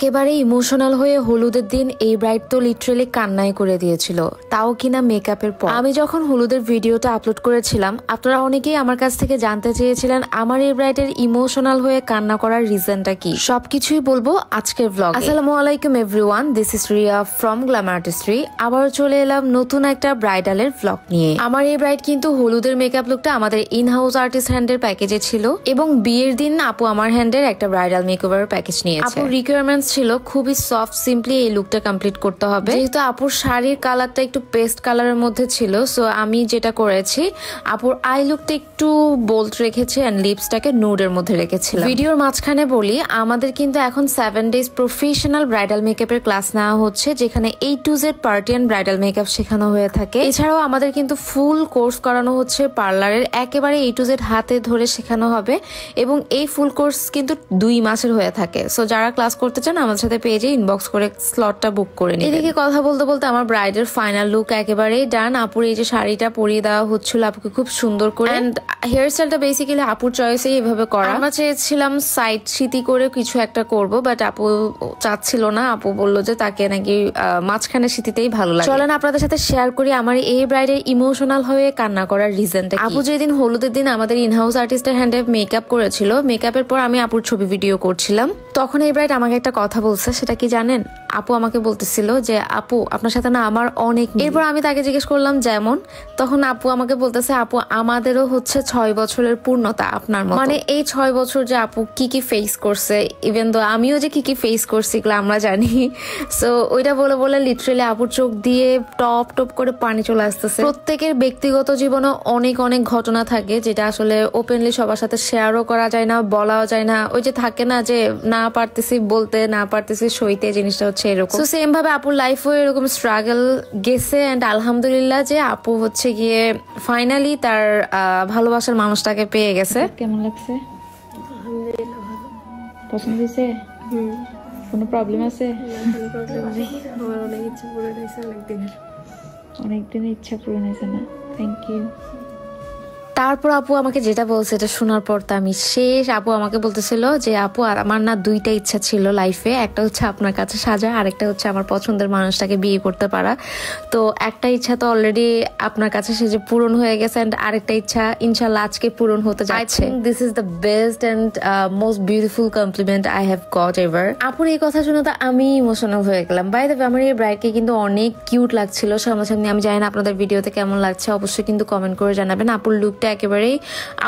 একেবারে ইমোশনাল হয়ে হলুদের দিন এই ব্রাইড তো লিটারালি কান্নাই করে দিয়েছিল, তাও কিনা মেকআপের পর। আমি যখন হলুদের ভিডিওটা আপলোড করেছিলাম, আপনারা অনেকেই আমার কাছ থেকে জানতে চেয়েছিলেন আমার এই ব্রাইডের ইমোশনাল হয়ে কান্না করার রিজনটা কি। সবকিছুই বলবো আজকের ব্লগে। আসসালামু আলাইকুম everyone, this is Riya from Glamour artistry. আবার চলে এলাম নতুন একটা ব্রাইডালের ব্লগ নিয়ে। আমার এই ব্রাইড কিন্তু হলুদের মেকআপ লুকটা আমাদের ইন হাউস আর্টিস্ট হ্যান্ডের প্যাকেজে ছিল, এবং বিয়ের দিন আপু আমার হ্যান্ডের একটা ব্রাইডাল মেকওভার প্যাকেজ নিয়েছে। আপুর রিকোয়ারমেন্টস ছিল খুবই সফট সিম্পলি এই লুকটা কমপ্লিট করতে হবে। যেহেতু আপুর শাড়ির কালারটা একটু পেস্ট কালারের মধ্যে ছিল, সো আমি যেটা করেছি আপুর আই লুকটা একটু বোল্ড রেখেছি এন্ড লিপসটাকে নুডের মধ্যে রেখেছিলাম। ভিডিওর মাঝখানে বলি, আমাদের কিন্তু এখন 7 ডেজ প্রফেশনাল ব্রাইডাল মেকআপের ক্লাস নেওয়া হচ্ছে, যেখানে A to Z party and bridal makeup শেখানো হয়ে থাকে। এছাড়াও আমাদের কিন্তু ফুল কোর্স করানো হচ্ছে পার্লারের, একেবারে A to Z হাতে ধরে শেখানো হবে, এবং এই ফুল কোর্স কিন্তু 2 মাসের হয়ে থাকে। সো যারা ক্লাস করতে চান আমাদের সাথে পেজে ইনবক্স করে স্লটটা বুক করে নিন। এদিকে কথা বলতে বলতে আমার ব্রাইডের ফাইনাল লুক একেবারেই ডান। আপুর এই যে শাড়িটা পরিয়ে দেওয়া হচ্ছিল আপুকে খুব সুন্দর করে, এন্ড হেয়ার স্টাইলটা বেসিক্যালি আপুর চয়েসেই এভাবে করা। আমরা চেয়েছিলাম সাইড সিটি করে কিছু একটা করব, বাট আপু চাচ্ছিল না। আপু বললো যে তাকে নাকি মাঝখানে সিটিতেই ভালো লাগে। চলেন আপনাদের সাথে শেয়ার করি আমার এই ব্রাইডের ইমোশনাল হয়ে কান্না করার রিজনটা। আপু যেদিন হলুদের দিন আমাদের ইনহাউস আর্টিস্টের হ্যান্ডে মেকআপ করেছিল, মেকআপের পর আমি আপুর ছবি ভিডিও করছিলাম, তখন এই ব্রাইড আমাকে একটা কথা বলছে। সেটা কি জানেন? আপু আমাকে বলতেছিল যে আপু আপনার সাথে না আমার অনেক। এরপর আমি তাকে জিজ্ঞেস করলাম যেমন, তখন আপু আমাকে বলতেছে আপু আমাদেরও হচ্ছে 6 বছরের পূর্ণতা আপনার মতো। মানে এই 6 বছর যে আপু কি কি ফেস করছে, ইভেন তো আমিও যে কি কি ফেস করছি এগুলো আমরা জানি। সো ওইটা বলে বলে লিটারালি আপুর চোখ দিয়ে টপ টপ করে পানি চলে আসতেছে। প্রত্যেকের ব্যক্তিগত জীবনে অনেক অনেক ঘটনা থাকে, যেটা আসলে ওপেনলি সবার সাথে শেয়ারও করা যায় না, বলাও যায় না। ওই যে থাকে না যে না পারতেছি বলতে, না পারতেছি সইতে, জিনিসটা হচ্ছে এরকম। তো সেম ভাবে আপুর লাইফও এরকম স্ট্রাগল গেছে, এন্ড আলহামদুলিল্লাহ যে আপু হচ্ছে গিয়ে ফাইনালি তার ভালোবাসার মানুষটাকে পেয়ে গেছে। কেমন লাগছে? আলহামদুলিল্লাহ ভালো। পছন্দ হয়েছে? কোনো প্রবলেম আছে? কোনো প্রবলেম নেই। আমার অনেক ইচ্ছা পূরণ হয়েছে অনেক দিনের ইচ্ছা পূরণ হয়েছে না? Thank you. তারপর আপু আমাকে যেটা বলছে এটা শোনার পর তো আমি শেষ। আপু আমাকে বলতেছিল যে আপু আমার না 2টা ইচ্ছা ছিল লাইফে, একটা হচ্ছে আপনার কাছে সাজা, আর একটা হচ্ছে আমার পছন্দের মানুষটাকে বিয়ে করতে পারা। তো একটা ইচ্ছা তো অলরেডি আপনার কাছে সেজে পূরণ হয়ে গেছে, এন্ড আরেকটা ইচ্ছা ইনশাল্লাহ আজকে পূরণ হতে যাচ্ছে। I think this is the best and most beautiful compliment I have got ever. আপুর এই কথা শুনে তো আমি ইমোশনাল হয়ে গেলাম। বাই দ্য ওয়ে আমার এই ব্রাইডকে কিন্তু অনেক কিউট লাগছিল সামনাসামনি। আমি জানি না আপনাদের ভিডিওতে কেমন লাগছে, অবশ্যই কিন্তু কমেন্ট করে জানাবেন। আপুর লুকটা একেবারেই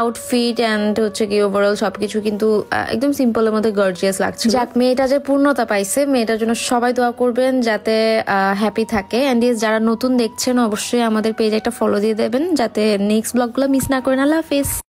আউটফিট এন্ড হচ্ছে কি ওভারঅল সবকিছু কিন্তু একদম সিম্পলের মধ্যে গর্জিয়াস লাগছে। যাক, মেয়েটা যে পূর্ণতা পাইছে, মেয়েটার জন্য সবাই দোয়া করবেন যাতে হ্যাপি থাকে। এন্ড যারা নতুন দেখছেন অবশ্যই আমাদের পেজে একটা ফলো দিয়ে দেবেন যাতে নেক্সট ব্লগগুলো মিস না করেন। আল্লাহ হাফেজ।